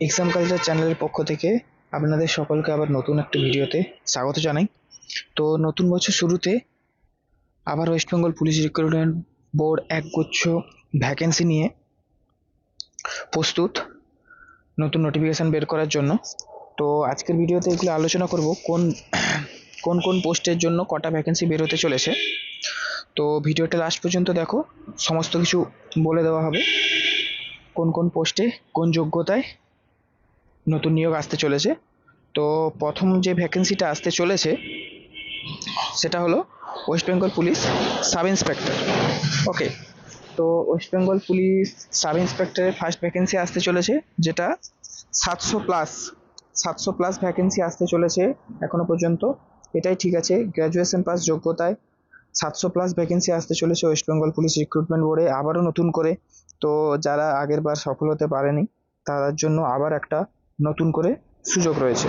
Exam culture চ্যানেলের পক্ষ থেকে আপনাদের সকলকে আবার নতুন একটা ভিডিওতে স্বাগত জানাই। তো নতুন বছর শুরুতে আবার West Bengal police recruitment board একগুচ্ছ ভ্যাকেন্সি নিয়ে প্রস্তুত নতুন নোটিফিকেশন বের করার জন্য। তো আজকের ভিডিওতে এগুলো আলোচনা করব কোন কোন কোন পোস্টের জন্য কটা ভ্যাকেন্সি বের হতে চলেছে। তো ভিডিওটা লাস্ট পর্যন্ত দেখো, সমস্ত কিছু বলে দেওয়া হবে কোন কোন পোস্টে কোন যোগ্যতায় নতুন নিয়োগ আসতে চলেছে। তো প্রথম যে ভ্যাকেন্সিটা আসতে চলেছে সেটা হলো West Bengal police sub inspector. Okay, তো ওয়েস্ট বেঙ্গল পুলিশ সাব ইন্সপেক্টরের ফার্স্ট ভ্যাকেন্সি আসতে চলেছে, যেটা 700+ ভ্যাকেন্সি আসতে চলেছে এখনো পর্যন্ত। এটাই ঠিক আছে, গ্র্যাজুয়েশন পাস যোগ্যতায় 700+ ভ্যাকেন্সি আসতে চলেছে ওয়েস্ট বেঙ্গল পুলিশ রিক্রুটমেন্ট বোর্ডে আবারও নতুন করে। তো যারা আগের বার সফল হতে পারেনি তাদের জন্য আবার একটা নতুন করে সুযোগ রয়েছে।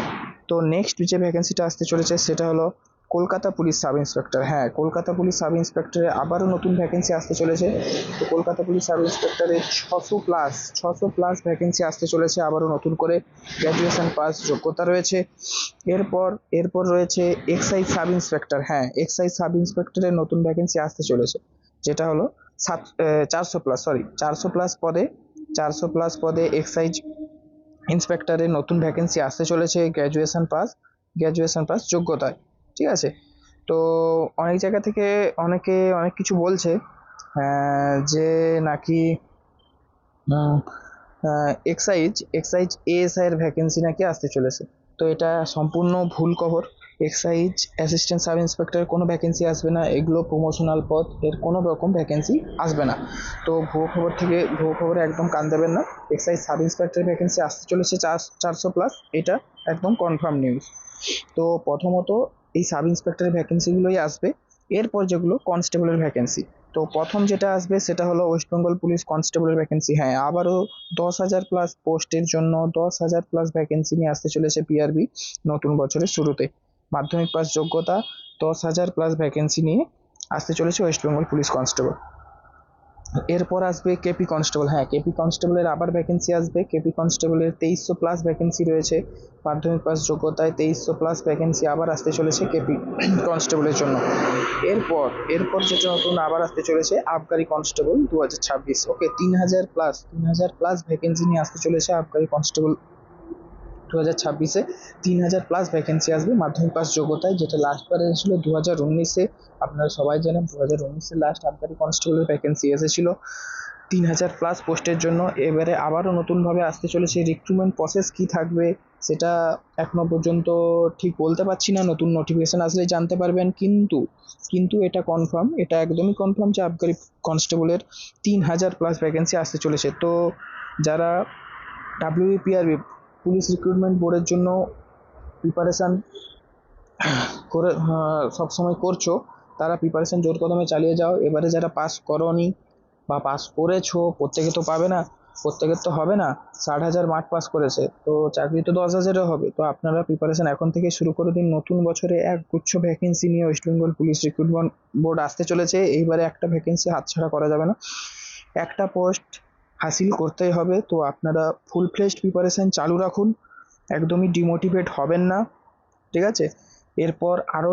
তো নেক্সট যে ভ্যাকেন্সিটা আসতে চলেছে সেটা হলো কলকাতা পুলিশ সাব ইন্সপেক্টর। হ্যাঁ, কলকাতা পুলিশ সাব ইন্সপেক্টরে আবারও নতুন ভ্যাকেন্সি আসতে চলেছে। তো কলকাতা পুলিশ সাব ইন্সপেক্টরে 600+ ভ্যাকেন্সি আসতে চলেছে আবারও নতুন করে, গ্র্যাজুয়েশন পাস যোগ্যতা রয়েছে। এরপর রয়েছে এক্সাইজ সাব ইন্সপেক্টর। হ্যাঁ, এক্সাইজ সাব ইন্সপেক্টরের নতুন ভ্যাকেন্সি আসতে চলেছে, যেটা হলো 400+ পদে এক্সাইজ ইন্সপেক্টরের নতুন ভ্যাকেন্সি আসতে চলেছে গ্র্যাজুয়েশন পাস যোগ্যতায়। ঠিক আছে, তো অনেক জায়গা থেকে অনেকে অনেক কিছু বলছে যে নাকি এক্সাইজ এএসআই এর ভ্যাকেন্সি নাকি আসতে চলেছে। তো এটা সম্পূর্ণ ভুল খবর। এক্সাইজ অ্যাসিস্ট্যান্ট সাব ইন্সপেক্টরের কোনো ভ্যাকেন্সি আসবে না, এগুলো প্রমোশনাল পদ, এর কোনো রকম ভ্যাকেন্সি আসবে না। তো ভুয়ো খবরে একদম কান দেবেন না। এক্সাইজ সাব ইন্সপেক্টরের ভ্যাকেন্সি আসতে চলেছে 400+, এটা একদম কনফার্ম নিউজ। তো প্রথমত এই সাব ইন্সপেক্টরের ভ্যাকেন্সিগুলোই আসবে। এরপর যেগুলো কনস্টেবলের ভ্যাকেন্সি, তো প্রথম যেটা আসবে সেটা হলো ওয়েস্ট বেঙ্গল পুলিশ কনস্টেবলের ভ্যাকেন্সি। হ্যাঁ, আবারও 10,000+ পোস্টের জন্য 10,000+ ভ্যাকেন্সি নিয়ে আসতে চলেছে পিআরবি নতুন বছরের শুরুতে। মাধ্যমিক পাস যোগ্যতা 10,000+ ভ্যাকেন্সি নিয়ে আসতে চলেছে ওয়েস্ট বেঙ্গল পুলিশ কনস্টেবল। এরপর আসবে কেপি কনস্টেবল। হ্যাঁ, কেপি কনস্টেবলের আবার ভ্যাকেন্সি আসবে। কেপি কনস্টেবলের 2300+ ভ্যাকেন্সি রয়েছে, মাধ্যমিক পাস যোগ্যতায় 2300+ ভ্যাকেন্সি আবার আসতে চলেছে কেপি কনস্টেবলের জন্য। এরপর যেটা নতুন আবার আসতে চলেছে আবগারি কনস্টেবল 2026। ওকে, 3,000+ ভ্যাকেন্সি নিয়ে আসতে চলেছে আবগারি কনস্টেবল 2026-এ। 3,000+ ভ্যাকেন্সি আসবে মাধ্যমিক পাস যোগ্যতায়, যেটা লাস্টবার এসেছিল 2019-এ। আপনারা সবাই জানেন 2019-এ লাস্ট আবগারি কনস্টেবলের ভ্যাকেন্সি এসেছিল 3,000+ পোস্টের জন্য। এবারে আবারও নতুনভাবে আসতে চলেছে। রিক্রুটমেন্ট প্রসেস কী থাকবে সেটা এখনো পর্যন্ত ঠিক বলতে পারছি না, নতুন নোটিফিকেশন আসলে জানতে পারবেন। কিন্তু এটা কনফার্ম, এটা একদমই কনফার্ম যে আবগারি কনস্টেবলের 3,000+ ভ্যাকেন্সি আসতে চলেছে। তো যারা ডাব্লিউপিআরবি পুলিশ রিক্রুটমেন্ট বোর্ডের জন্য প্রিপারেশান করে সবসময় করছো, তারা প্রিপারেশান জোর কদমে চালিয়ে যাও। এবারে যারা পাস করোনি বা পাস করেছো, প্রত্যেকে তো পাবে না, প্রত্যেকের তো হবে না। 60,000 মার্ক পাস করেছে, তো চাকরি তো 10,000-এ হবে। তো আপনারা প্রিপারেশান এখন থেকে শুরু করে দিন। নতুন বছরে একগুচ্ছ ভ্যাকেন্সি নিয়ে West Bengal police recruitment board আসতে চলেছে। এইবারে একটা ভ্যাকেন্সি হাতছাড়া করা যাবে না, একটা পোস্ট হাসিল করতেই হবে। তো আপনারা ফুল ফ্লেজড প্রিপারেশান চালু রাখুন, একদমই ডিমোটিভেট হবেন না। ঠিক আছে, এরপর আরও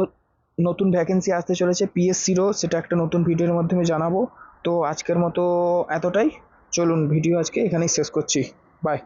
নতুন ভ্যাকেন্সি আসতে চলেছে পিএসসিরও, সেটা একটা নতুন ভিডিওর মাধ্যমে জানাবো। তো আজকের মতো এতটাই, চলুন ভিডিও আজকে এখানেই শেষ করছি। বাই।